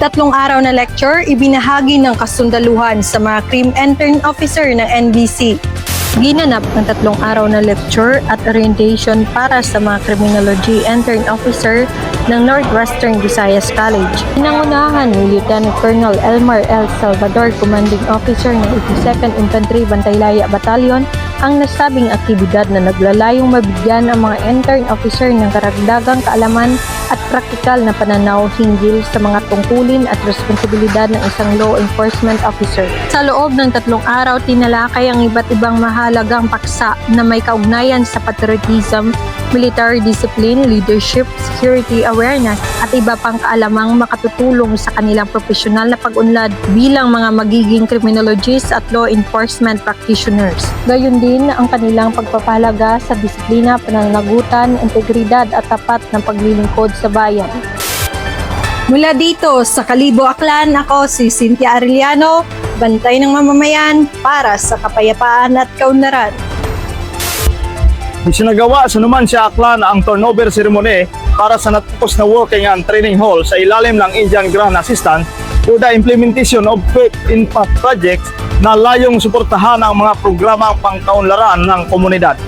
3 araw na lecture, ibinahagi ng kasundaluhan sa mga Crim Intern Officer ng NBC. Ginanap ng 3 araw na lecture at orientation para sa mga Criminology Intern Officer ng Northwestern Visayas College. Pinangunahan ni Lieutenant Colonel Elmer L. Salvador, Commanding Officer ng 82nd Infantry Bantaylaya Battalion, ang nasabing aktibidad na naglalayong mabigyan ang mga intern officer ng karagdagang kaalaman at praktikal na pananaw hinggil sa mga tungkulin at responsibilidad ng isang law enforcement officer. Sa loob ng 3 araw, tinalakay ang iba't ibang mahalagang paksa na may kaugnayan sa patriotism, military discipline, leadership, security awareness at iba pang kaalamang makatutulong sa kanilang profesional na pag-unlad bilang mga magiging criminologists at law enforcement practitioners. Gayon din ang kanilang pagpapahalaga sa disiplina, pananagutan, integridad at tapat ng paglilingkod sa bayan. Mula dito sa Kalibo, Aklan, ako si Cynthia Arellano, bantay ng mamamayan para sa kapayapaan at kaunlaran. Isinagawa sa Numancia, Aklan ang turnover ceremony para sa natapos na working and training hall sa ilalim ng Indian Grand Assistant to the implementation of Quick Impact Projects na layong suportahan ang mga programang pangkaunlaran ng komunidad.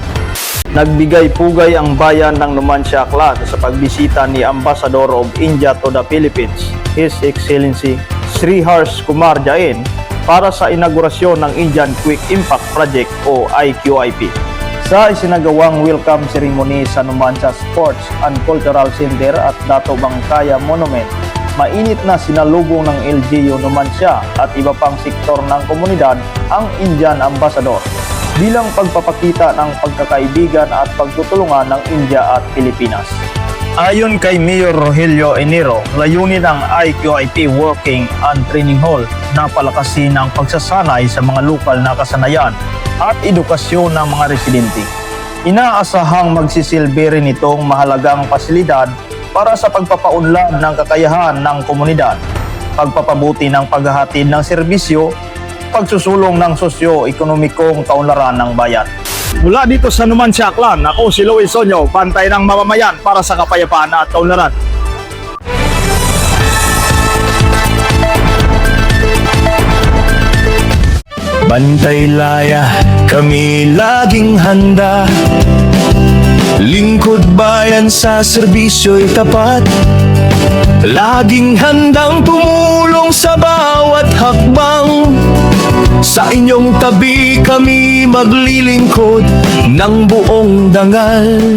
Nagbigay pugay ang bayan ng Numancia, Aklan sa pagbisita ni Ambassador of India to the Philippines, His Excellency Sri Harsh Kumar Jain, para sa inaugurasyon ng Indian Quick Impact Project o IQIP. Sa isinagawang welcome ceremony sa Numancia Sports and Cultural Center at Dato Bangkaya Monument, mainit na sinalubong ng LGU Numancia at iba pang sektor ng komunidad ang Indian Ambassador bilang pagpapakita ng pagkakaibigan at pagtutulungan ng India at Pilipinas. Ayon kay Mayor Rogelio Enero, layunin ng IQIP Working and Training Hall na palakasin ang pagsasanay sa mga lokal na kasanayan at edukasyon ng mga residente. Inaasahang magsisilbi rin itong mahalagang pasilidad para sa pagpapaunlad ng kakayahan ng komunidad, pagpapabuti ng paghahatid ng serbisyo, pagsusulong ng sosyo-ekonomikong kaunlaran ng bayan. Mula dito sa Numancia, Aklan, ako si Luis Sonyo, bantay ng mamamayan para sa kapayapaan at kaunlaran. Bantay Laya, kami laging handa. Lingkod bayan sa serbisyo'y tapat. Laging handang tumulong sa bawat hakbang. Sa inyong tabi kami maglilingkod ng buong dangal.